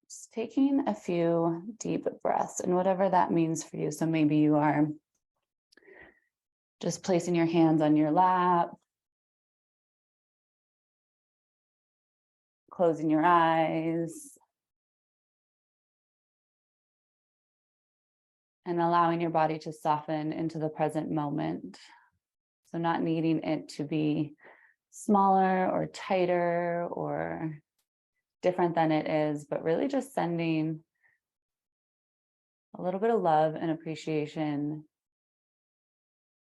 Just taking a few deep breaths and whatever that means for you. So maybe you are just placing your hands on your lap, closing your eyes, and allowing your body to soften into the present moment. So not needing it to be smaller or tighter or different than it is, but really just sending a little bit of love and appreciation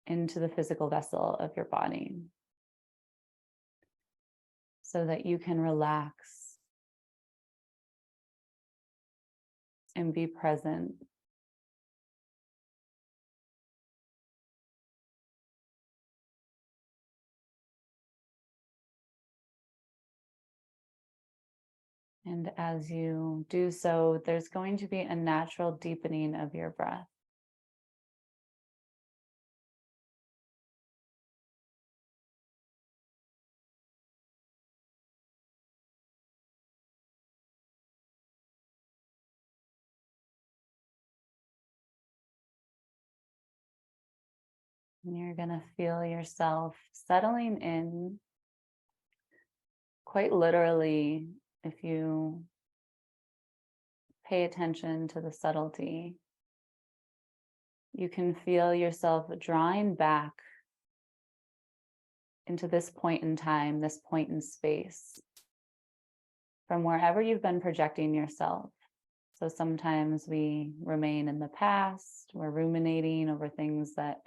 into the physical vessel of your body so that you can relax and be present. And as you do so, there's going to be a natural deepening of your breath. And you're going to feel yourself settling in quite literally if you pay attention to the subtlety. You can feel yourself drawing back into this point in time, this point in space, from wherever you've been projecting yourself. So sometimes we remain in the past, we're ruminating over things that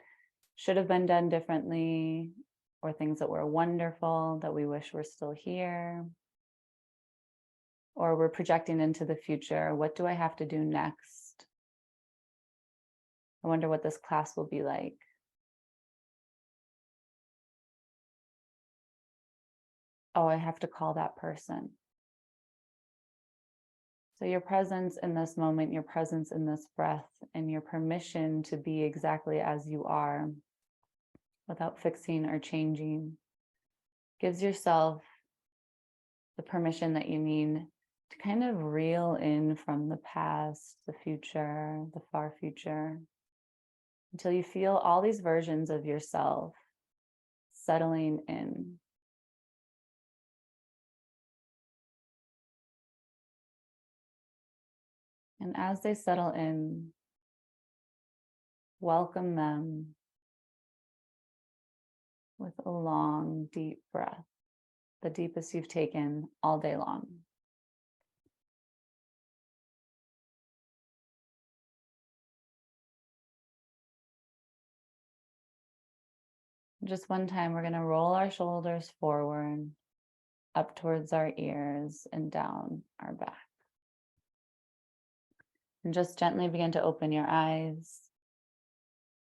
should have been done differently, or things that were wonderful that we wish were still here. Or we're projecting into the future. What do I have to do next? I wonder what this class will be like. Oh, I have to call that person. So your presence in this moment, your presence in this breath, and your permission to be exactly as you are without fixing or changing gives yourself the permission that you need to kind of reel in from the past, the future, the far future, until you feel all these versions of yourself settling in. And as they settle in, welcome them with a long, deep breath, the deepest you've taken all day long. Just one time, we're going to roll our shoulders forward, up towards our ears and down our back. And just gently begin to open your eyes,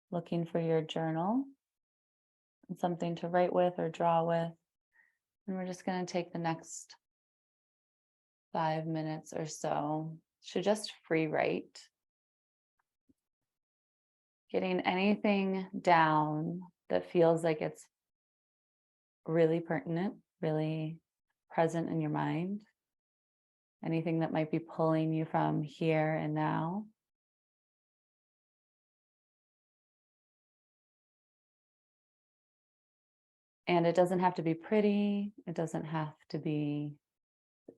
looking for your journal and something to write with or draw with. And we're just going to take the next 5 minutes or so to just free write. Getting anything down that feels like it's really pertinent, really present in your mind. Anything that might be pulling you from here and now. And it doesn't have to be pretty. It doesn't have to be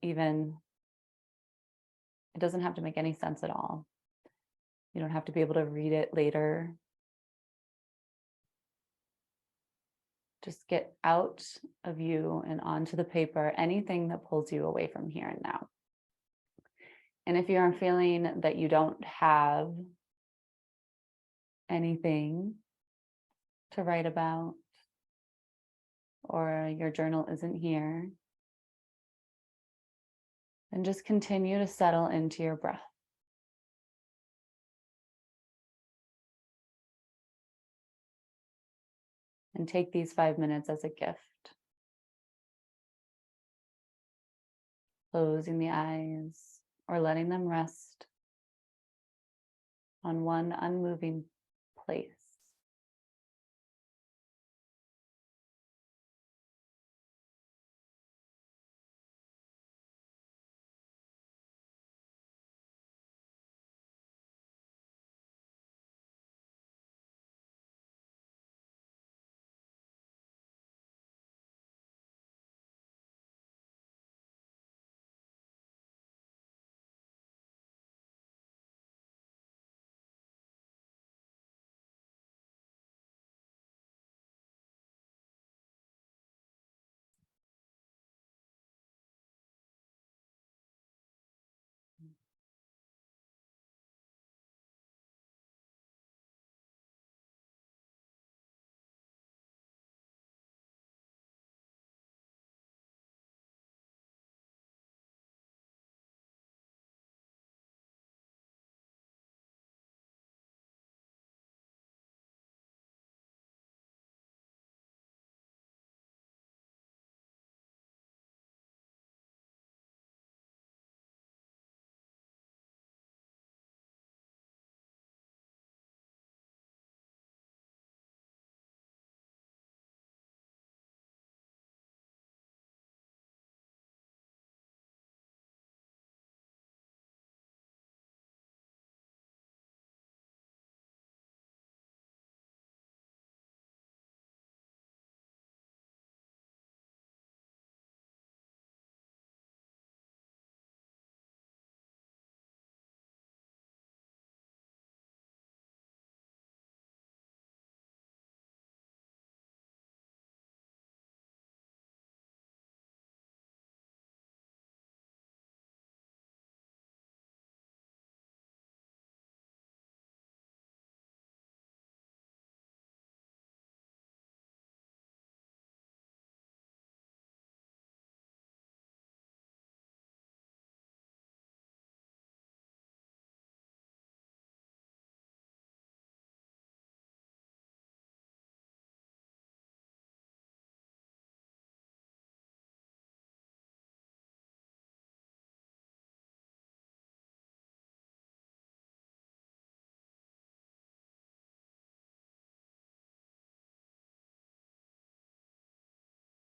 even, it doesn't have to make any sense at all. You don't have to be able to read it later. Just get out of you and onto the paper anything that pulls you away from here and now. And if you are feeling that you don't have anything to write about, or your journal isn't here, then just continue to settle into your breath. And take these 5 minutes as a gift. Closing the eyes or letting them rest on one unmoving place.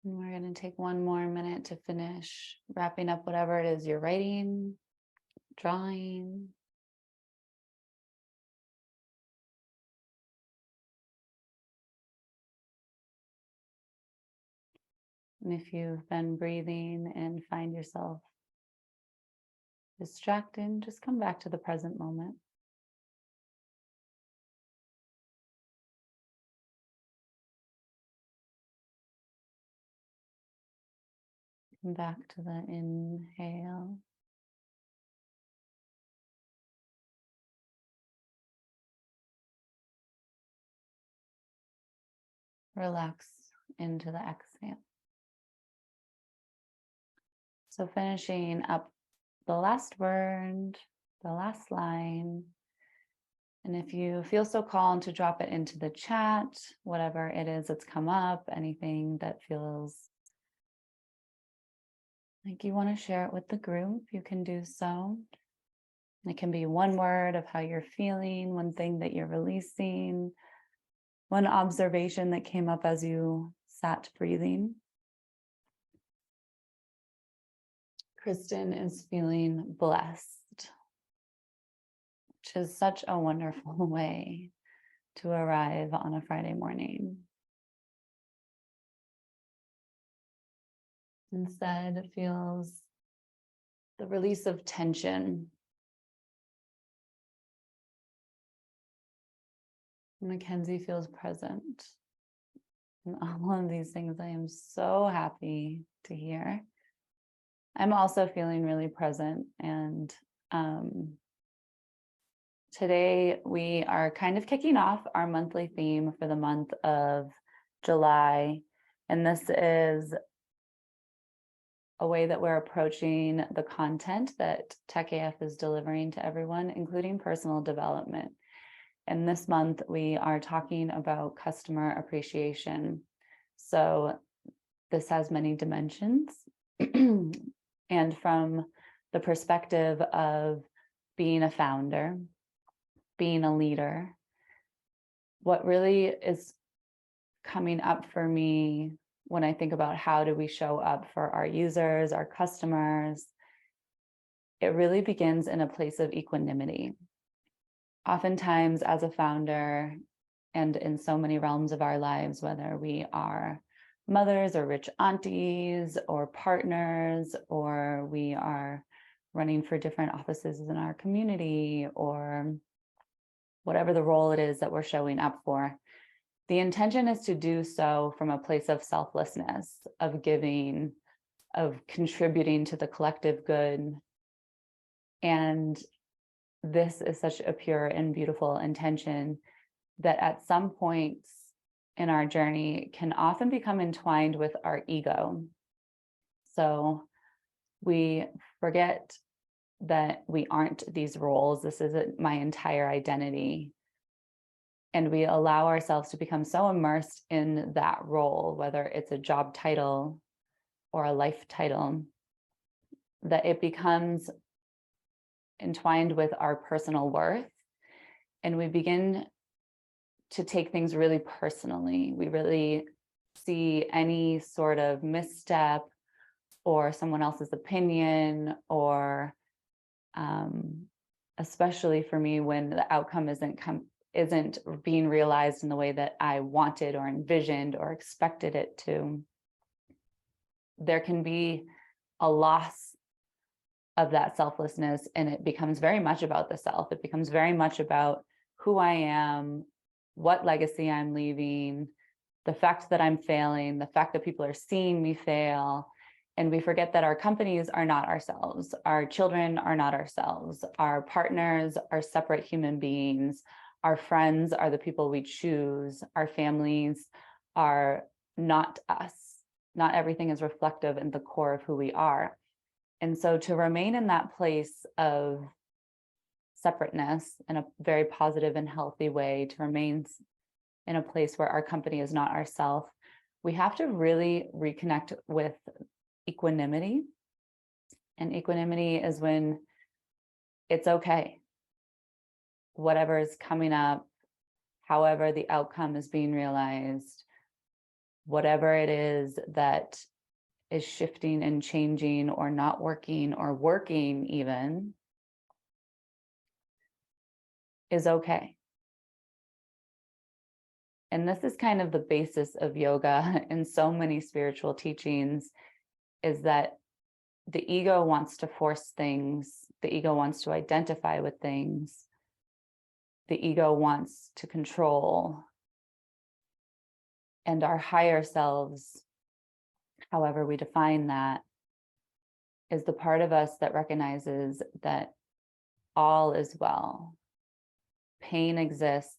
And we're going to take one more minute to finish wrapping up whatever it is you're writing, drawing. And if you've been breathing and find yourself distracted, just come back to the present moment. Come back to the inhale. Relax into the exhale. So finishing up the last word, the last line. And if you feel so called to drop it into the chat, whatever it is that's come up, anything that feels like you want to share it with the group, you can do so. It can be one word of how you're feeling, one thing that you're releasing, one observation that came up as you sat breathing. Kristen is feeling blessed, which is such a wonderful way to arrive on a Friday morning. Instead, it feels the release of tension. Mackenzie feels present. And all of these things I am so happy to hear. I'm also feeling really present, and today we are kind of kicking off our monthly theme for the month of July, and this is a way that we're approaching the content that Tech AF is delivering to everyone, including personal development. And this month we are talking about customer appreciation. So this has many dimensions. And from the perspective of being a founder, being a leader, what really is coming up for me when I think about how do we show up for our users, our customers, it really begins in a place of equanimity. Oftentimes as a founder, and in so many realms of our lives, whether we are mothers or rich aunties or partners, or we are running for different offices in our community, or whatever the role it is that we're showing up for, the intention is to do so from a place of selflessness, of giving, of contributing to the collective good. And this is such a pure and beautiful intention that at some points in our journey can often become entwined with our ego. So we forget that we aren't these roles. This isn't my entire identity. And we allow ourselves to become so immersed in that role, whether it's a job title or a life title, that it becomes entwined with our personal worth. And we begin to take things really personally. We really see any sort of misstep or someone else's opinion, or especially for me when the outcome isn't being realized in the way that I wanted or envisioned or expected it to, there can be a loss of that selflessness, and it becomes very much about the self. It becomes very much about who I am, what legacy I'm leaving, the fact that I'm failing, the fact that people are seeing me fail. And we forget that our companies are not ourselves. Our children are not ourselves. Our partners are separate human beings. Our friends are the people we choose. Our families are not us. Not everything is reflective in the core of who we are. And so to remain in that place of separateness in a very positive and healthy way, to remain in a place where our company is not ourself, we have to really reconnect with equanimity. And equanimity is when it's okay. Whatever is coming up, however the outcome is being realized, whatever it is that is shifting and changing or not working or working even is okay. And this is kind of the basis of yoga and so many spiritual teachings, is that the ego wants to force things. The ego wants to identify with things. The ego wants to control. And our higher selves, however we define that, is the part of us that recognizes that all is well. Pain exists,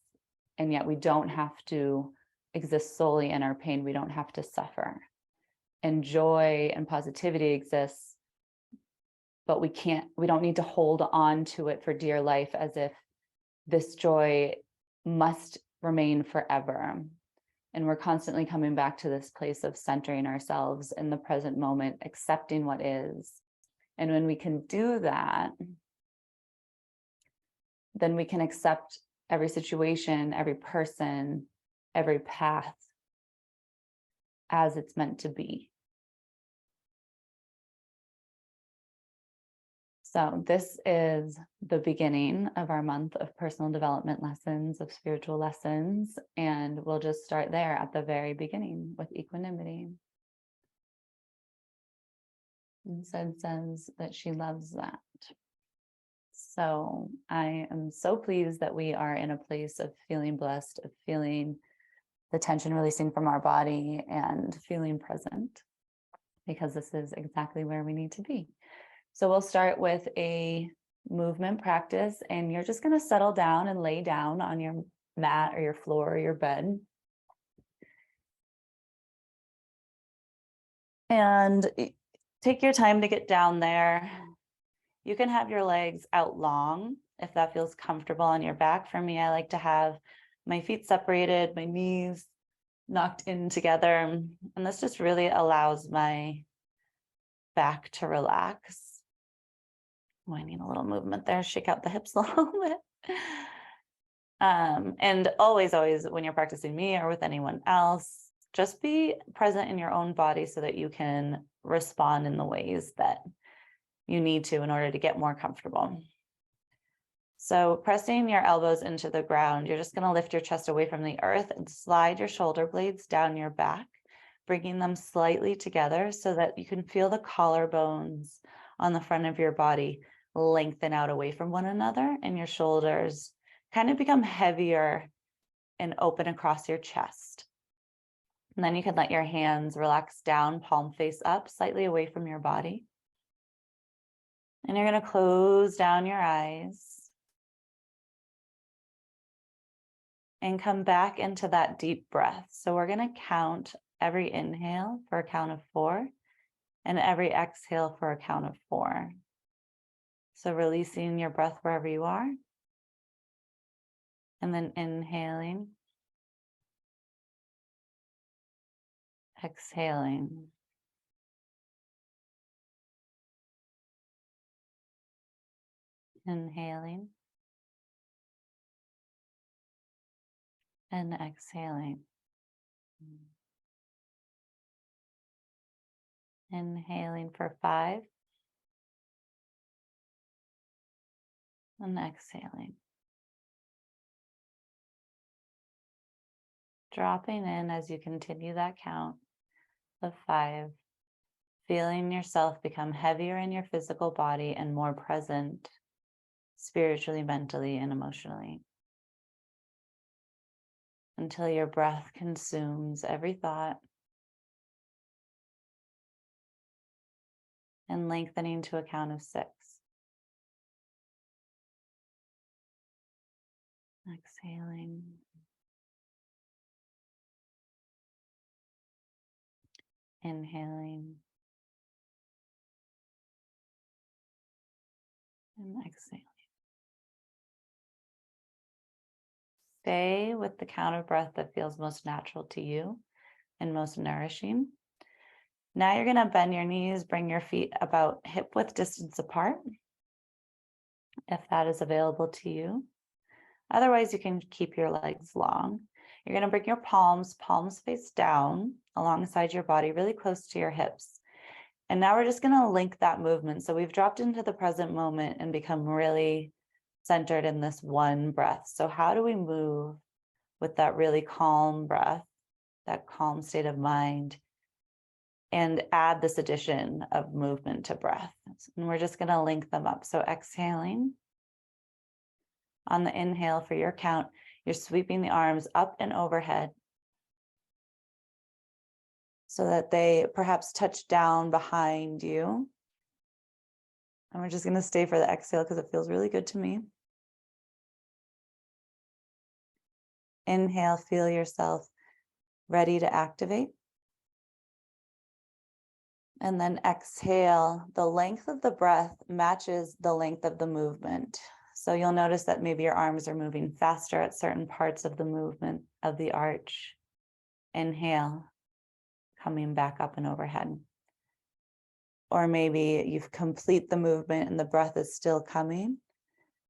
and yet we don't have to exist solely in our pain. We don't have to suffer. And joy and positivity exists, but we don't need to hold on to it for dear life as if this joy must remain forever. And we're constantly coming back to this place of centering ourselves in the present moment, accepting what is. And when we can do that, then we can accept every situation, every person, every path as it's meant to be. So this is the beginning of our month of personal development lessons, of spiritual lessons, and we'll just start there at the very beginning with equanimity. And Sid says that she loves that. So I am so pleased that we are in a place of feeling blessed, of feeling the tension releasing from our body and feeling present, because this is exactly where we need to be. So we'll start with a movement practice, and you're just going to settle down and lay down on your mat or your floor or your bed. And take your time to get down there. You can have your legs out long if that feels comfortable on your back. For me, I like to have my feet separated, my knees knocked in together. And this just really allows my back to relax. Oh, I need a little movement there. Shake out the hips a little bit. And always, when you're practicing me or with anyone else, just be present in your own body so that you can respond in the ways that you need to in order to get more comfortable. So pressing your elbows into the ground, you're just going to lift your chest away from the earth and slide your shoulder blades down your back, bringing them slightly together so that you can feel the collarbones on the front of your body lengthen out away from one another, and your shoulders kind of become heavier and open across your chest. And then you can let your hands relax down, palm face up, slightly away from your body. And you're going to close down your eyes and come back into that deep breath. So we're going to count every inhale for a count of 4 and every exhale for a count of 4. So releasing your breath wherever you are, and then inhaling, exhaling, inhaling, and exhaling. Inhaling for 5 and exhaling. Dropping in as you continue that count of 5, feeling yourself become heavier in your physical body and more present spiritually, mentally, and emotionally, until your breath consumes every thought, and lengthening to a count of 6. Exhaling. Inhaling. And exhaling. Stay with the count of breath that feels most natural to you and most nourishing. Now you're going to bend your knees, bring your feet about hip width distance apart, if that is available to you. Otherwise, you can keep your legs long. You're going to bring your palms face down, alongside your body, really close to your hips. And now we're just going to link that movement. So we've dropped into the present moment and become really centered in this one breath. So how do we move with that really calm breath, that calm state of mind, and add this addition of movement to breath? And we're just going to link them up. So exhaling. On the inhale for your count, you're sweeping the arms up and overhead so that they perhaps touch down behind you. And we're just going to stay for the exhale because it feels really good to me. Inhale, feel yourself ready to activate. And then exhale, the length of the breath matches the length of the movement. So you'll notice that maybe your arms are moving faster at certain parts of the movement of the arch. Inhale, coming back up and overhead. Or maybe you've complete the movement and the breath is still coming.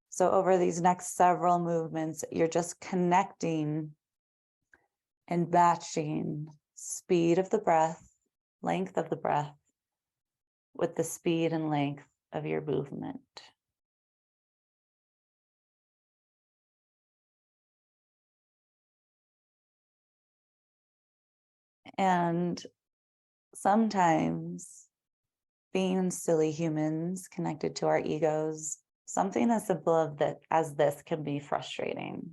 So over these next several movements, you're just connecting and matching speed of the breath, length of the breath, with the speed and length of your movement. And sometimes, being silly humans connected to our egos, something as simple as this can be frustrating.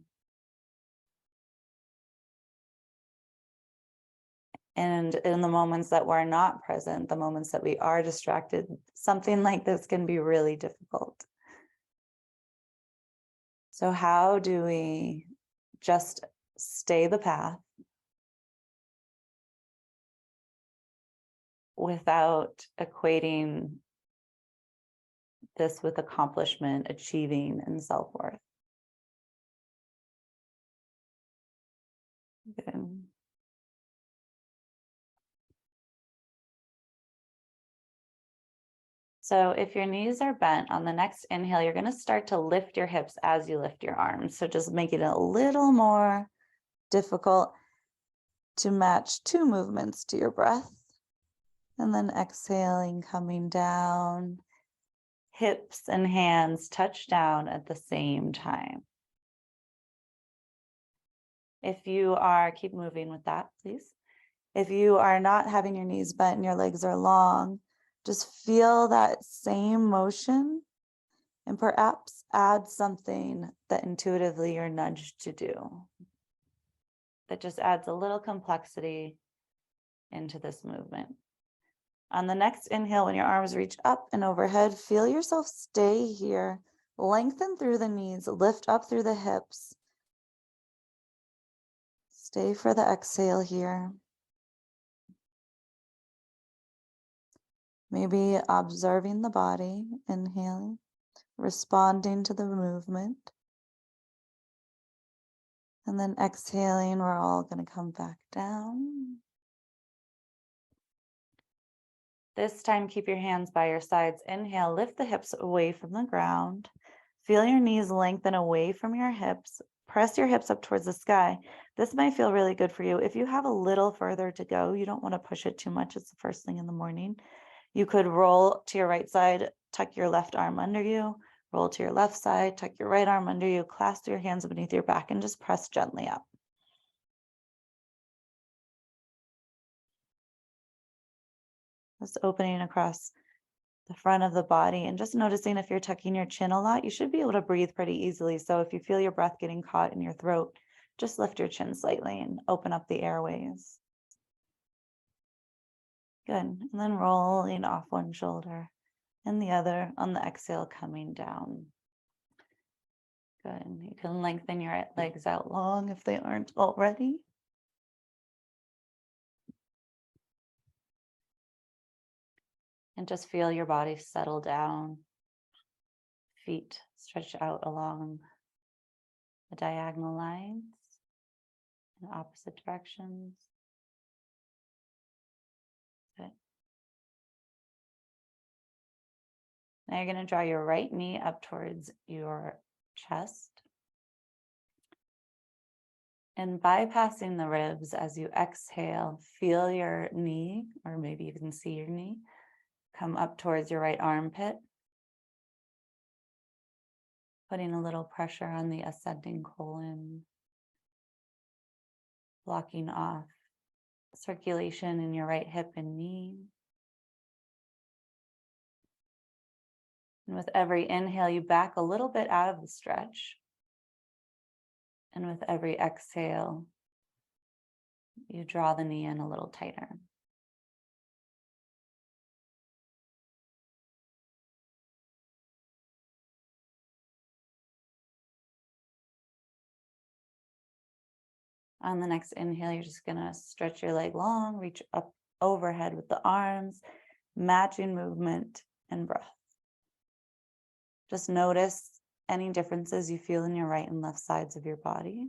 And in the moments that we're not present, the moments that we are distracted, something like this can be really difficult. So how do we just stay the path without equating this with accomplishment, achieving, and self-worth? Good. So if your knees are bent, on the next inhale, you're going to start to lift your hips as you lift your arms. So just make it a little more difficult to match two movements to your breath. And then exhaling, coming down. Hips and hands touch down at the same time. If you are, keep moving with that, please. If you are not having your knees bent and your legs are long, just feel that same motion and perhaps add something that intuitively you're nudged to do. That just adds a little complexity into this movement. On the next inhale, when your arms reach up and overhead, feel yourself stay here. Lengthen through the knees, lift up through the hips. Stay for the exhale here. Maybe observing the body, inhaling, responding to the movement. And then exhaling, we're all going to come back down. This time, keep your hands by your sides. Inhale, lift the hips away from the ground. Feel your knees lengthen away from your hips. Press your hips up towards the sky. This might feel really good for you. If you have a little further to go, you don't want to push it too much. It's the first thing in the morning. You could roll to your right side, tuck your left arm under you, roll to your left side, tuck your right arm under you, clasp your hands beneath your back, and just press gently up. Just opening across the front of the body and just noticing if you're tucking your chin a lot, you should be able to breathe pretty easily. So if you feel your breath getting caught in your throat, just lift your chin slightly and open up the airways. Good. And then rolling off one shoulder and the other on the exhale, coming down. Good. You can lengthen your legs out long if they aren't already. And just feel your body settle down. Feet stretch out along the diagonal lines in opposite directions. Good. Now you're going to draw your right knee up towards your chest. And bypassing the ribs as you exhale, feel your knee, or maybe you can see your knee, come up towards your right armpit, putting a little pressure on the ascending colon, blocking off circulation in your right hip and knee. And with every inhale, you back a little bit out of the stretch. And with every exhale, you draw the knee in a little tighter. On the next inhale, you're just going to stretch your leg long, reach up overhead with the arms, matching movement and breath. Just notice any differences you feel in your right and left sides of your body.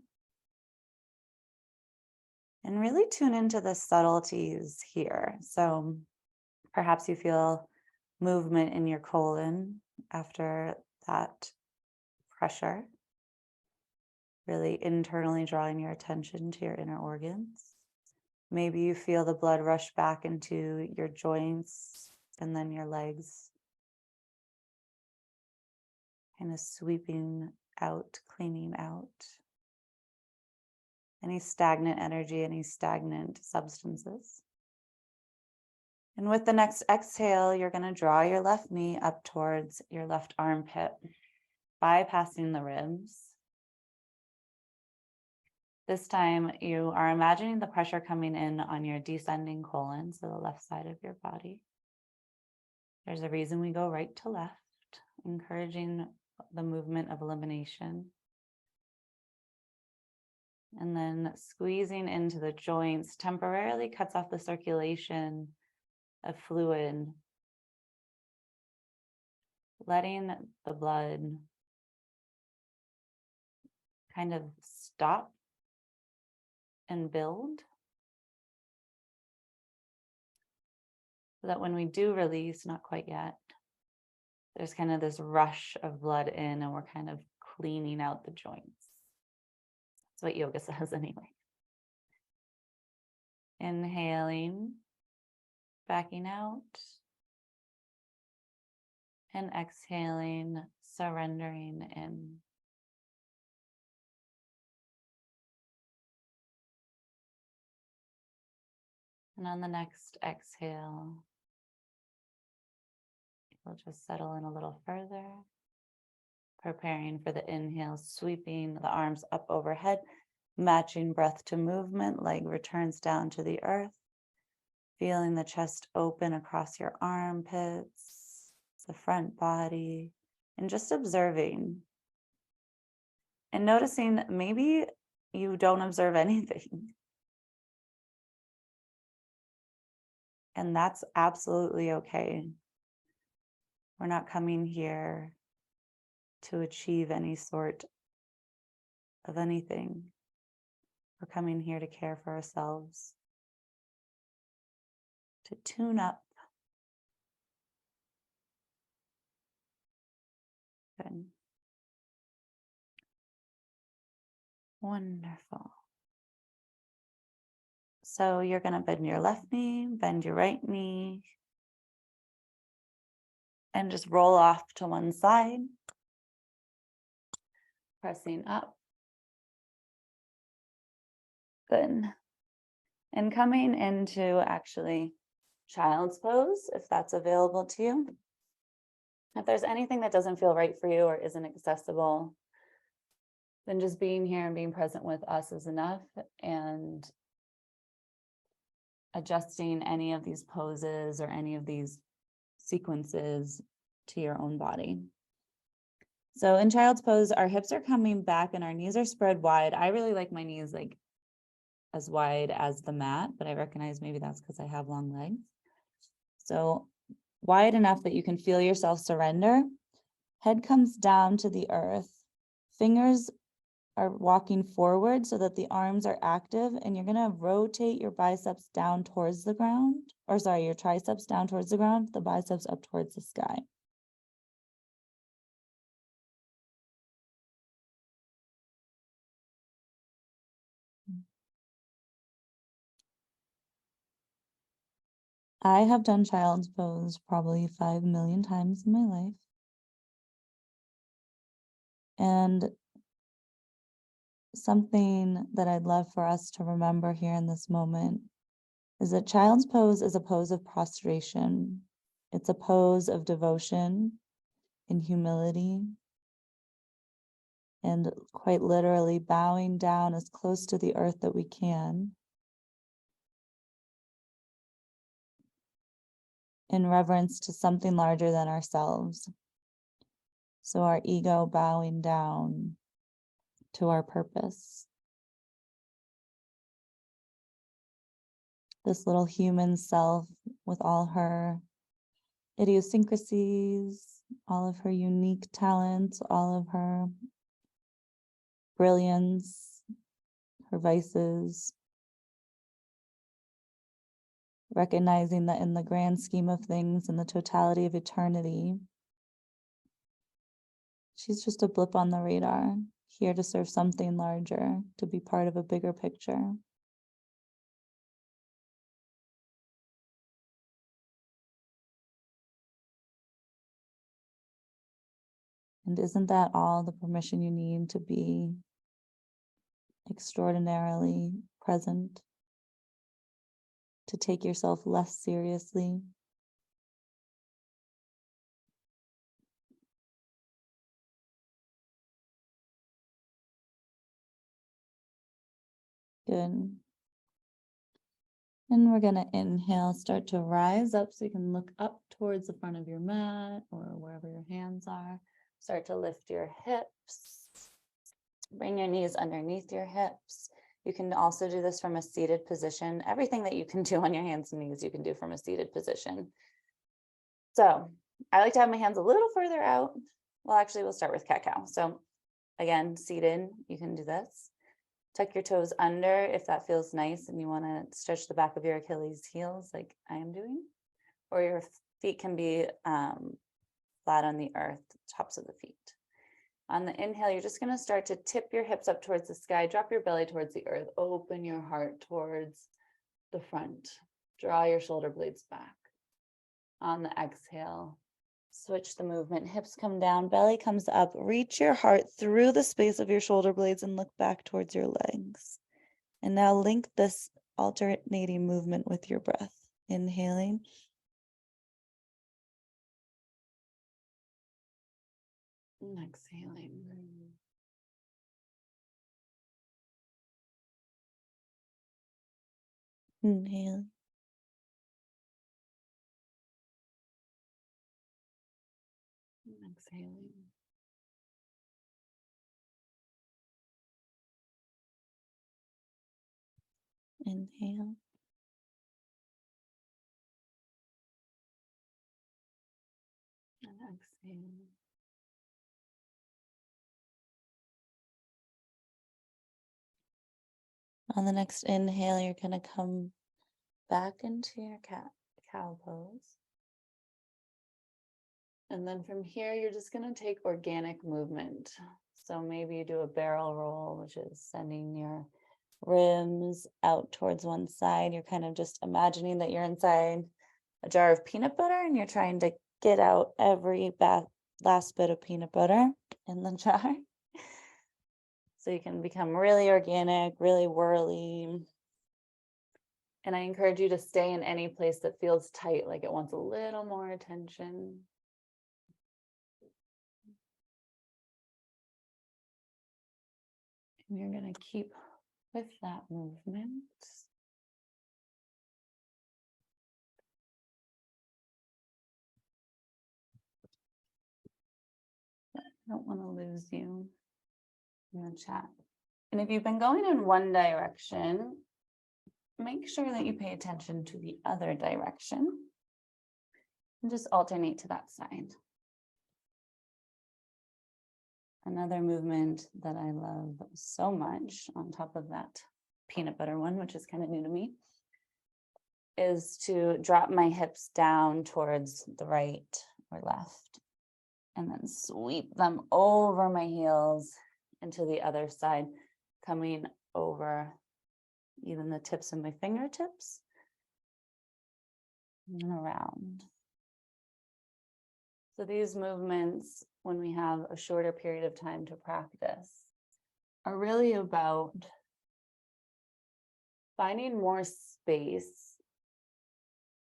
And really tune into the subtleties here. So perhaps you feel movement in your colon after that pressure, really internally drawing your attention to your inner organs. Maybe you feel the blood rush back into your joints and then your legs, kind of sweeping out, cleaning out any stagnant energy, any stagnant substances. And with the next exhale, you're going to draw your left knee up towards your left armpit, bypassing the ribs. This time you are imagining the pressure coming in on your descending colon, so the left side of your body. There's a reason we go right to left, encouraging the movement of elimination. And then squeezing into the joints temporarily cuts off the circulation of fluid, letting the blood kind of stop and build, so that when we do release, not quite yet, there's kind of this rush of blood in and we're kind of cleaning out the joints. That's what yoga says anyway. Inhaling, backing out, and exhaling, surrendering in. And on the next exhale, we'll just settle in a little further, preparing for the inhale, sweeping the arms up overhead, matching breath to movement, leg returns down to the earth, feeling the chest open across your armpits, the front body, and just observing. And noticing that maybe you don't observe anything. And that's absolutely okay. We're not coming here to achieve any sort of anything. We're coming here to care for ourselves, to tune up. Good. Wonderful. So you're going to bend your left knee, bend your right knee, and just roll off to one side, pressing up. Good. And coming into actually child's pose, if that's available to you. If there's anything that doesn't feel right for you or isn't accessible, then just being here and being present with us is enough, and adjusting any of these poses or any of these sequences to your own body. So in child's pose, our hips are coming back and our knees are spread wide. I really like my knees like as wide as the mat, but I recognize maybe that's because I have long legs. So wide enough that you can feel yourself surrender. Head comes down to the earth. Fingers are walking forward so that the arms are active, and you're going to rotate your biceps down towards the ground, or sorry, your triceps down towards the ground, the biceps up towards the sky. I have done child's pose probably 5 million times in my life. And something that I'd love for us to remember here in this moment is that child's pose is a pose of prostration. It's a pose of devotion and humility, and quite literally bowing down as close to the earth that we can in reverence to something larger than ourselves. So our ego bowing down to our purpose. This little human self with all her idiosyncrasies, all of her unique talents, all of her brilliance, her vices, recognizing that in the grand scheme of things, in the totality of eternity, she's just a blip on the radar, here to serve something larger, to be part of a bigger picture. And isn't that all the permission you need to be extraordinarily present, to take yourself less seriously? Good. And we're going to inhale, start to rise up so you can look up towards the front of your mat or wherever your hands are. Start to lift your hips. Bring your knees underneath your hips. You can also do this from a seated position. Everything that you can do on your hands and knees, you can do from a seated position. So I like to have my hands a little further out. Well, actually, we'll start with cat-cow. So again, seated, you can do this. Tuck your toes under if that feels nice and you want to stretch the back of your Achilles heels like I am doing. Or your feet can be flat on the earth, tops of the feet. On the inhale, you're just going to start to tip your hips up towards the sky, drop your belly towards the earth, open your heart towards the front, draw your shoulder blades back. On the exhale, switch the movement, hips come down, belly comes up, reach your heart through the space of your shoulder blades and look back towards your legs. And now link this alternating movement with your breath. Inhaling. And exhaling. Inhale. And exhaling. Inhale. And exhale. On the next inhale, you're going to come back into your cow pose. And then from here, you're just going to take organic movement. So maybe you do a barrel roll, which is sending your ribs out towards one side. You're kind of just imagining that you're inside a jar of peanut butter and you're trying to get out every last bit of peanut butter in the jar. So you can become really organic, really whirly. And I encourage you to stay in any place that feels tight, like it wants a little more attention. And you're going to keep with that movement. I don't want to lose you in the chat. And if you've been going in one direction, make sure that you pay attention to the other direction and just alternate to that side. Another movement that I love so much on top of that peanut butter one, which is kind of new to me, is to drop my hips down towards the right or left and then sweep them over my heels into the other side, coming over even the tips of my fingertips. and around. So these movements, when we have a shorter period of time to practice, are really about finding more space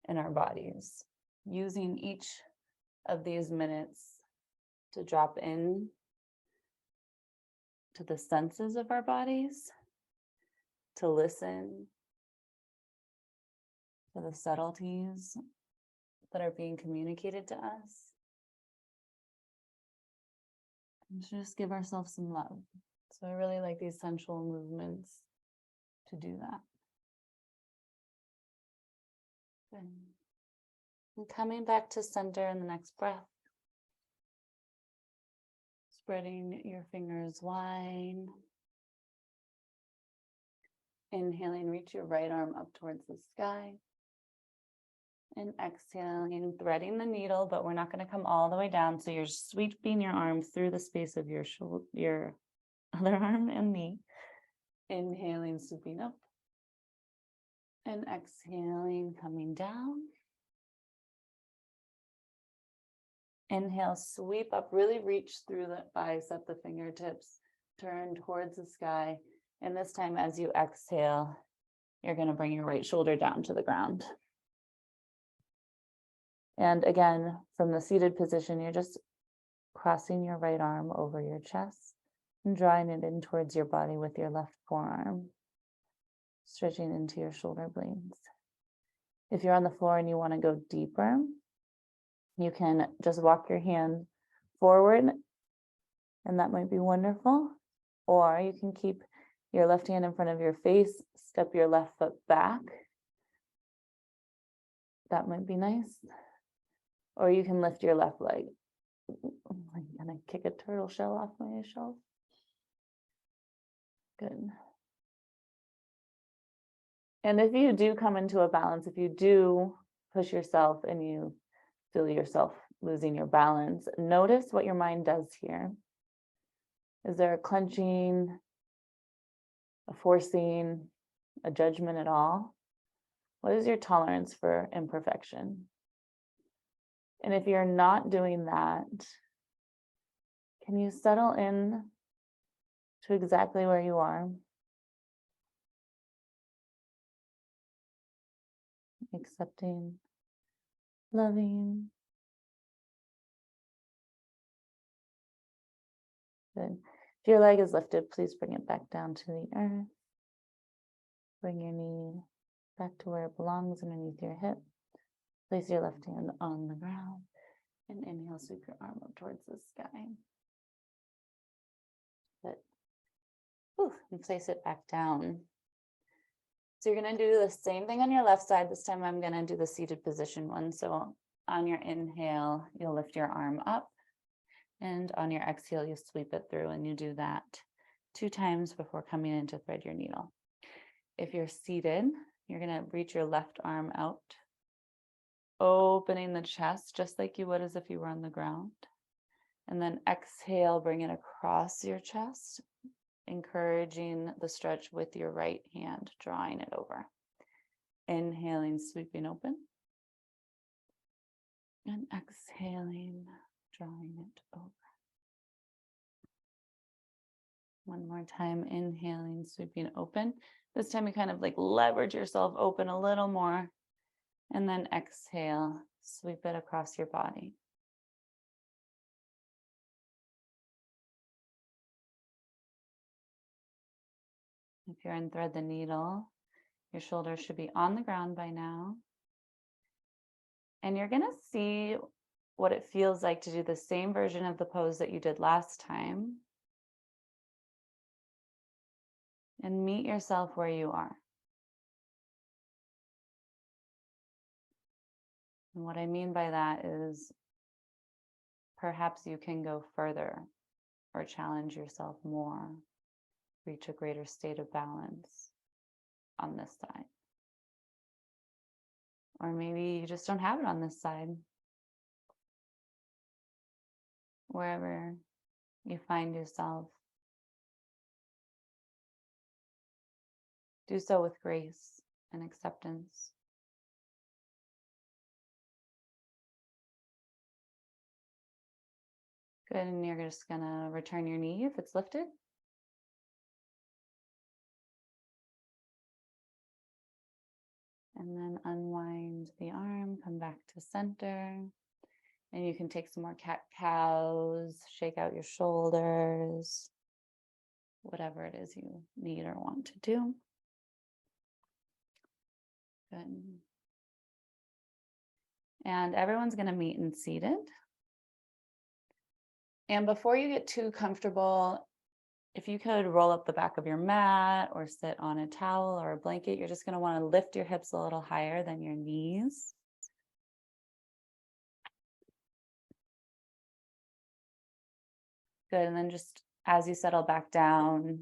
in our bodies, using each of these minutes to drop in to the senses of our bodies, to listen to the subtleties that are being communicated to us, and to just give ourselves some love. So I really like these sensual movements to do that. Good. And coming back to center in the next breath. Spreading your fingers wide. Inhaling, reach your right arm up towards the sky. And exhaling, threading the needle, but we're not going to come all the way down. So you're sweeping your arm through the space of your shoulder, your other arm and knee. Inhaling, swooping up. And exhaling, coming down. Inhale, sweep up, really reach through the bicep, the fingertips, turn towards the sky. And this time, as you exhale, you're going to bring your right shoulder down to the ground. And again, from the seated position, you're just crossing your right arm over your chest and drawing it in towards your body with your left forearm, stretching into your shoulder blades. If you're on the floor and you want to go deeper, you can just walk your hand forward, and that might be wonderful. Or you can keep your left hand in front of your face, step your left foot back. That might be nice. Or you can lift your left leg. I'm gonna kick a turtle shell off my shelf. Good. And if you do come into a balance, if you do push yourself and you feel yourself losing your balance, notice what your mind does here. Is there a clenching, a forcing, a judgment at all? What is your tolerance for imperfection? And if you're not doing that, can you settle in to exactly where you are? Accepting, loving. Good. If your leg is lifted, please bring it back down to the earth. Bring your knee back to where it belongs underneath your hip. Place your left hand on the ground and inhale, sweep your arm up towards the sky. Good. And place it back down. So you're going to do the same thing on your left side. This time I'm going to do the seated position one. So on your inhale, you'll lift your arm up. And on your exhale, you sweep it through, and you do that 2 times before coming in to thread your needle. If you're seated, you're going to reach your left arm out, opening the chest just like you would as if you were on the ground. And then exhale, bring it across your chest, encouraging the stretch with your right hand, drawing it over. Inhaling, sweeping open. And exhaling, drawing it over. One more time, inhaling, sweeping open. This time you kind of like leverage yourself open a little more. And then exhale, sweep it across your body. If you're in thread the needle, your shoulders should be on the ground by now. And you're going to see what it feels like to do the same version of the pose that you did last time. And meet yourself where you are. And what I mean by that is perhaps you can go further or challenge yourself more, reach a greater state of balance on this side. Or maybe you just don't have it on this side. Wherever you find yourself, do so with grace and acceptance. Good, and you're just gonna return your knee if it's lifted. And then unwind the arm, come back to center. And you can take some more cat-cows, shake out your shoulders, whatever it is you need or want to do. Good. And everyone's going to meet in seated. And before you get too comfortable, if you could roll up the back of your mat or sit on a towel or a blanket, you're just going to want to lift your hips a little higher than your knees. Good. And then just as you settle back down,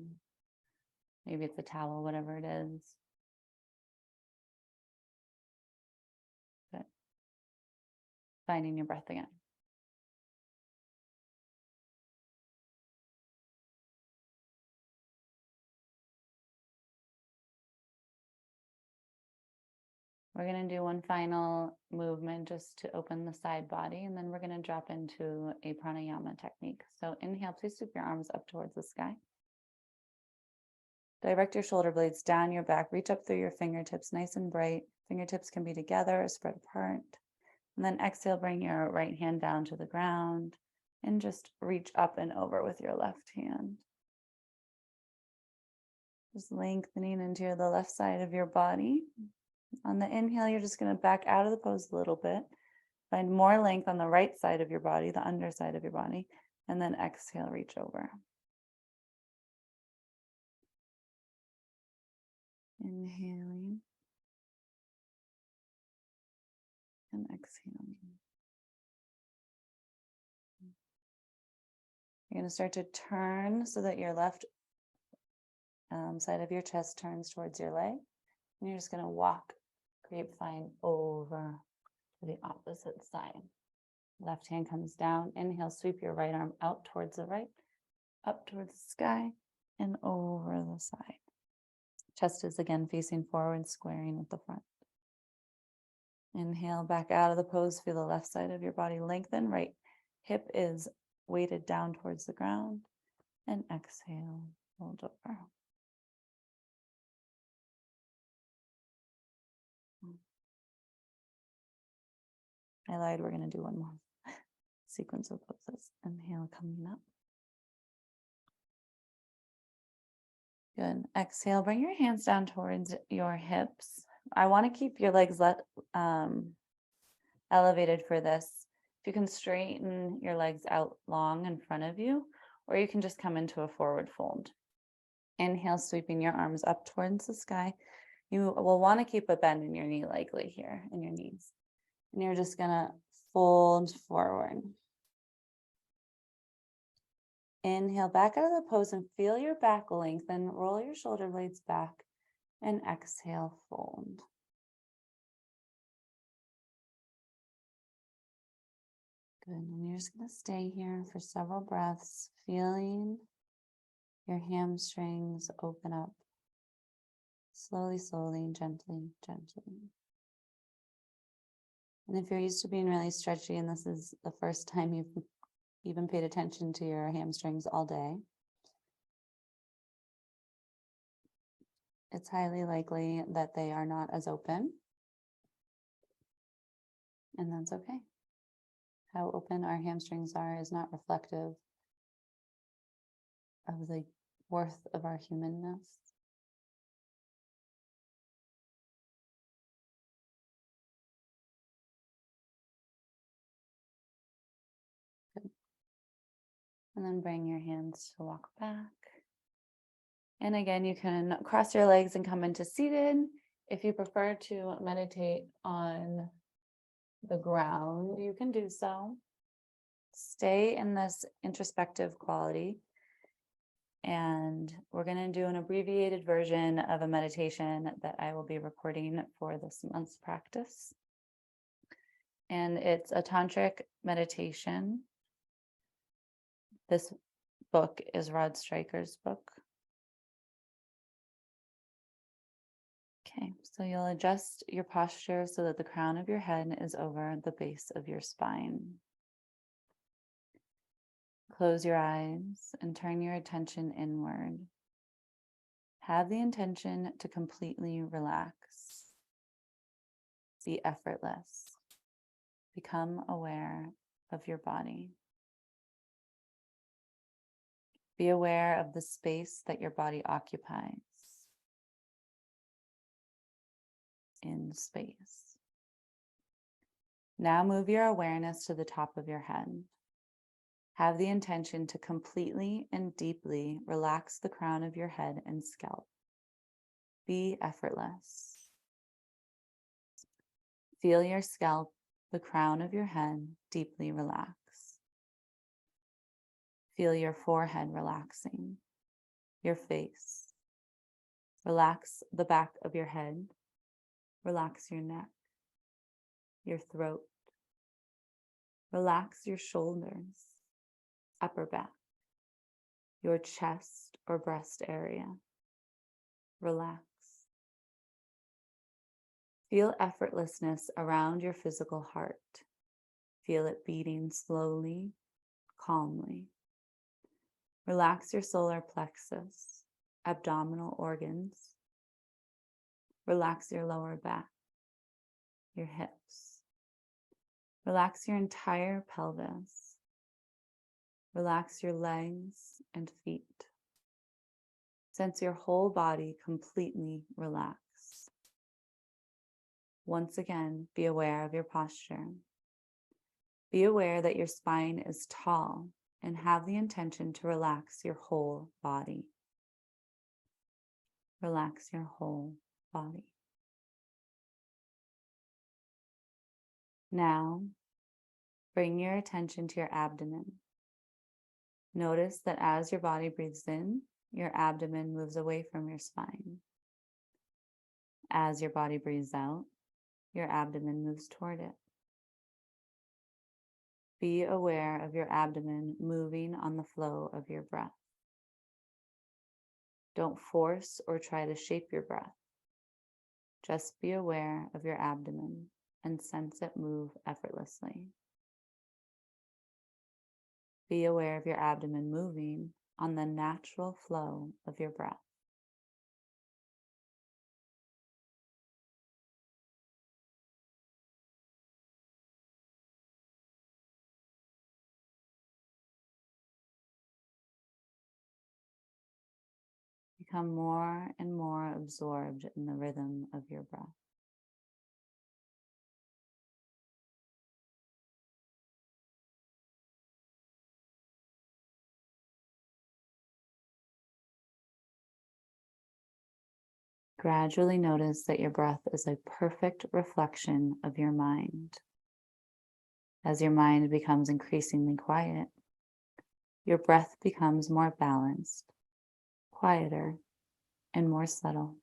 maybe it's a towel, whatever it is. Good. Finding your breath again. We're going to do one final movement just to open the side body, and then we're going to drop into a pranayama technique. So inhale, please sweep your arms up towards the sky. Direct your shoulder blades down your back. Reach up through your fingertips, nice and bright. Fingertips can be together or spread apart. And then exhale, bring your right hand down to the ground and just reach up and over with your left hand. Just lengthening into the left side of your body. On the inhale, you're just going to back out of the pose a little bit. Find more length on the right side of your body, the underside of your body, and then exhale, reach over. Inhaling and exhaling. You're going to start to turn so that your left side of your chest turns towards your leg. And you're just going to walk grapevine over to the opposite side. Left hand comes down. Inhale, sweep your right arm out towards the right, up towards the sky, and over the side. Chest is again facing forward, squaring with the front. Inhale, back out of the pose. Feel the left side of your body lengthen. Right hip is weighted down towards the ground. And exhale, fold over. I lied, we're going to do one more sequence of poses. Inhale, coming up. Good. Exhale, bring your hands down towards your hips. I want to keep your legs elevated for this. If you can straighten your legs out long in front of you, or you can just come into a forward fold. Inhale, sweeping your arms up towards the sky. You will want to keep a bend in your knee likely here, in your knees. And you're just going to fold forward. Inhale, back out of the pose and feel your back lengthen. Roll your shoulder blades back and exhale, fold. Good. And you're just going to stay here for several breaths, feeling your hamstrings open up. Slowly, slowly, gently, gently. And if you're used to being really stretchy and this is the first time you've even paid attention to your hamstrings all day, it's highly likely that they are not as open. And that's okay. How open our hamstrings are is not reflective of the worth of our humanness. Good. And then bring your hands to walk back. And again, you can cross your legs and come into seated. If you prefer to meditate on the ground, you can do so. Stay in this introspective quality. And we're going to do an abbreviated version of a meditation that I will be recording for this month's practice. And it's a tantric meditation. This book is Rod Stryker's book. Okay, so you'll adjust your posture so that the crown of your head is over the base of your spine. Close your eyes and turn your attention inward. Have the intention to completely relax. Be effortless. Become aware of your body. Be aware of the space that your body occupies in space. Now move your awareness to the top of your head. Have the intention to completely and deeply relax the crown of your head and scalp. Be effortless. Feel your scalp, the crown of your head, deeply relax. Feel your forehead relaxing, your face. Relax the back of your head. Relax your neck, your throat. Relax your shoulders, upper back, your chest or breast area. Relax. Feel effortlessness around your physical heart. Feel it beating slowly, calmly. Relax your solar plexus, abdominal organs. Relax your lower back, your hips. Relax your entire pelvis. Relax your legs and feet. Sense your whole body completely relaxed. Once again, be aware of your posture. Be aware that your spine is tall and have the intention to relax your whole body. Relax your whole body. Now, bring your attention to your abdomen. Notice that as your body breathes in, your abdomen moves away from your spine. As your body breathes out, your abdomen moves toward it. Be aware of your abdomen moving on the flow of your breath. Don't force or try to shape your breath. Just be aware of your abdomen and sense it move effortlessly. Be aware of your abdomen moving on the natural flow of your breath. Become more and more absorbed in the rhythm of your breath. Gradually notice that your breath is a perfect reflection of your mind. As your mind becomes increasingly quiet, your breath becomes more balanced, quieter, and more subtle.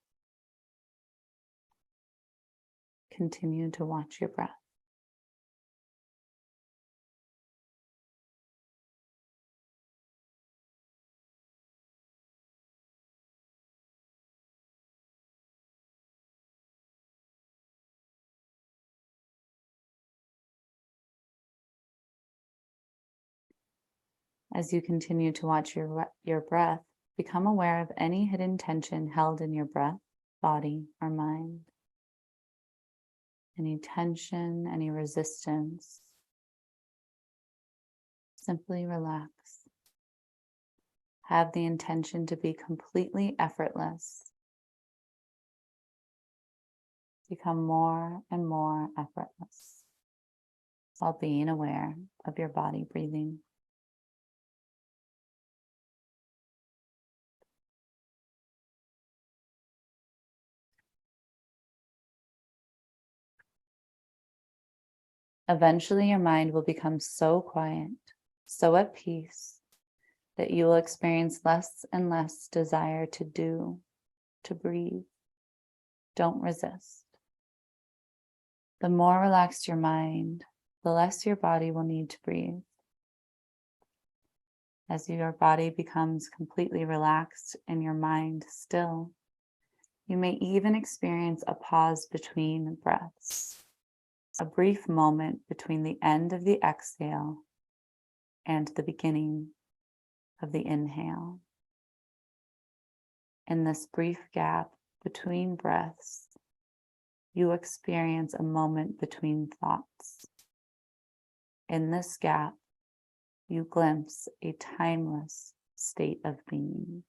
Continue to watch your breath. As you continue to watch your breath, become aware of any hidden tension held in your breath, body, or mind. Any tension, any resistance. Simply relax. Have the intention to be completely effortless. Become more and more effortless while being aware of your body breathing. Eventually, your mind will become so quiet, so at peace, that you will experience less and less desire to do, to breathe. Don't resist. The more relaxed your mind, the less your body will need to breathe. As your body becomes completely relaxed and your mind still, you may even experience a pause between breaths, a brief moment between the end of the exhale and the beginning of the inhale. In this brief gap between breaths, you experience a moment between thoughts. In this gap, you glimpse a timeless state of being.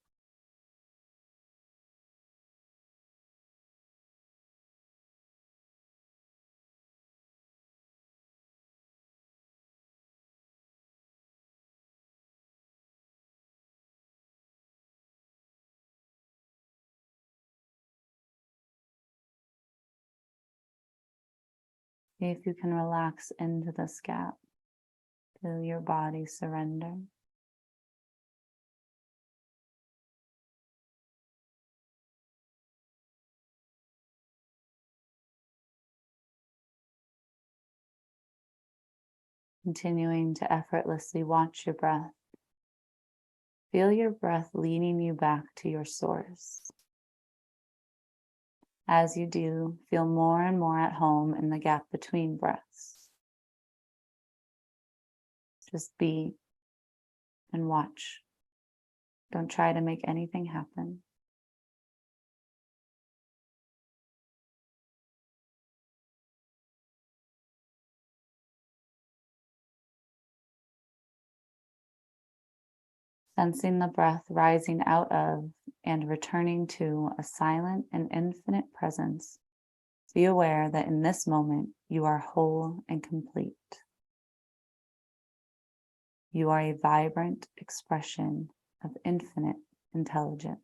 See if you can relax into this gap. Feel your body surrender. Continuing to effortlessly watch your breath. Feel your breath leading you back to your source. As you do, feel more and more at home in the gap between breaths. Just be and watch. Don't try to make anything happen. Sensing the breath rising out of and returning to a silent and infinite presence, be aware that in this moment you are whole and complete. You are a vibrant expression of infinite intelligence.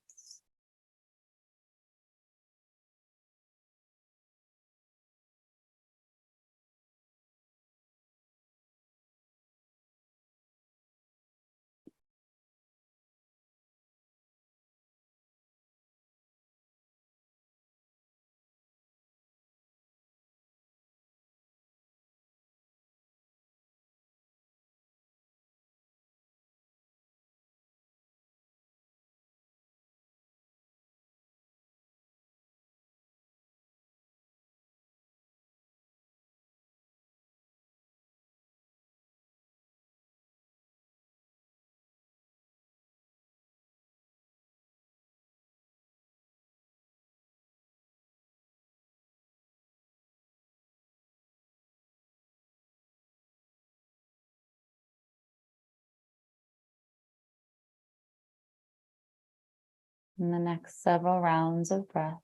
In the next several rounds of breath,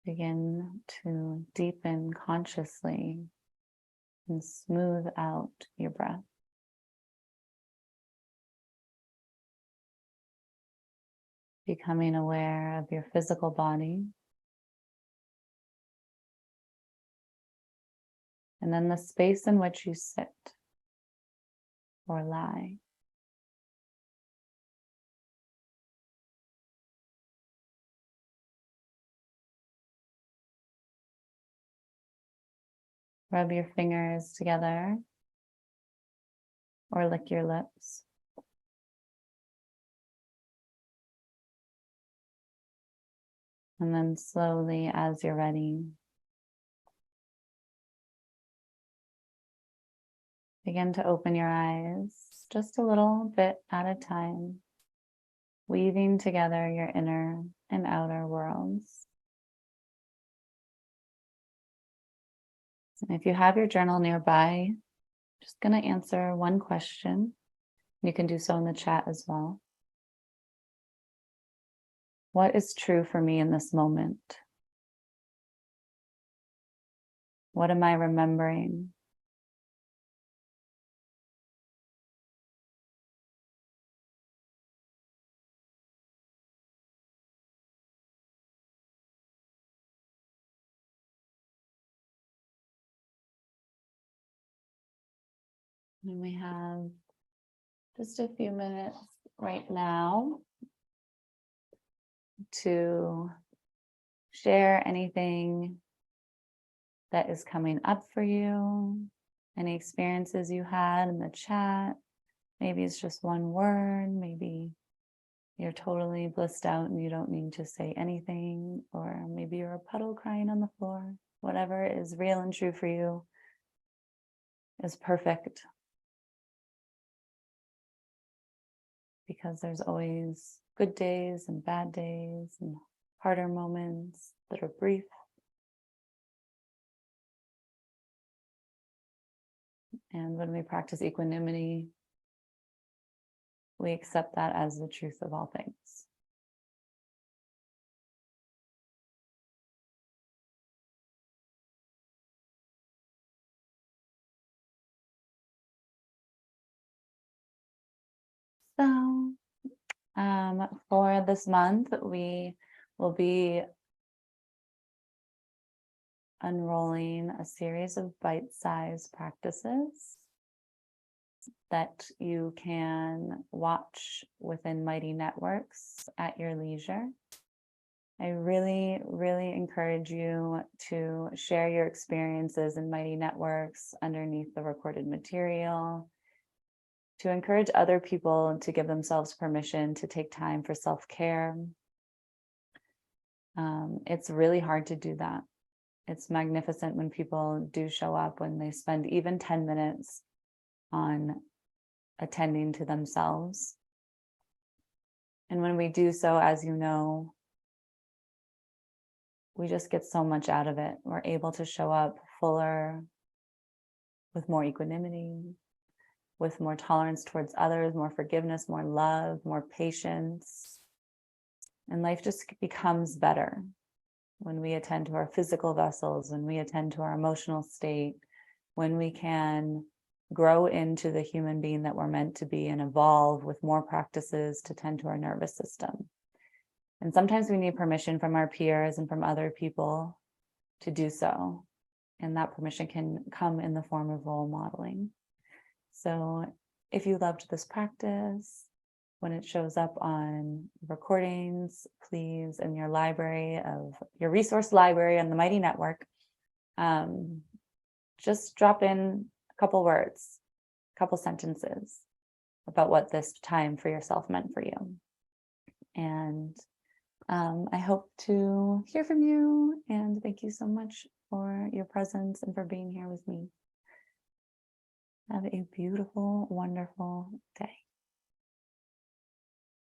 begin to deepen consciously and smooth out your breath. Becoming aware of your physical body, and then the space in which you sit or lie. Rub your fingers together or lick your lips. And then slowly, as you're ready, begin to open your eyes just a little bit at a time, weaving together your inner and outer worlds. And if you have your journal nearby, just going to answer one question. You can do so in the chat as well. What is true for me in this moment? What am I remembering? And we have just a few minutes right now to share anything that is coming up for you, any experiences you had in the chat. Maybe it's just one word, maybe you're totally blissed out and you don't need to say anything, or maybe you're a puddle crying on the floor. Whatever is real and true for you is perfect. because there's always good days and bad days and harder moments that are brief. And when we practice equanimity, we accept that as the truth of all things. So, for this month, we will be unrolling a series of bite-sized practices that you can watch within Mighty Networks at your leisure. I really, really encourage you to share your experiences in Mighty Networks underneath the recorded material, to encourage other people to give themselves permission to take time for self-care. It's really hard to do that. It's magnificent when people do show up, when they spend even 10 minutes on attending to themselves. And when we do so, as you know, we just get so much out of it. We're able to show up fuller, with more equanimity, with more tolerance towards others, more forgiveness, more love, more patience. And life just becomes better when we attend to our physical vessels, when we attend to our emotional state, when we can grow into the human being that we're meant to be and evolve with more practices to tend to our nervous system. And sometimes we need permission from our peers and from other people to do so. And that permission can come in the form of role modeling. So if you loved this practice, when it shows up on recordings, please, in your library of your resource library on the Mighty Network, just drop in a couple words, a couple sentences about what this time for yourself meant for you. And I hope to hear from you, and thank you so much for your presence and for being here with me. Have a beautiful, wonderful day.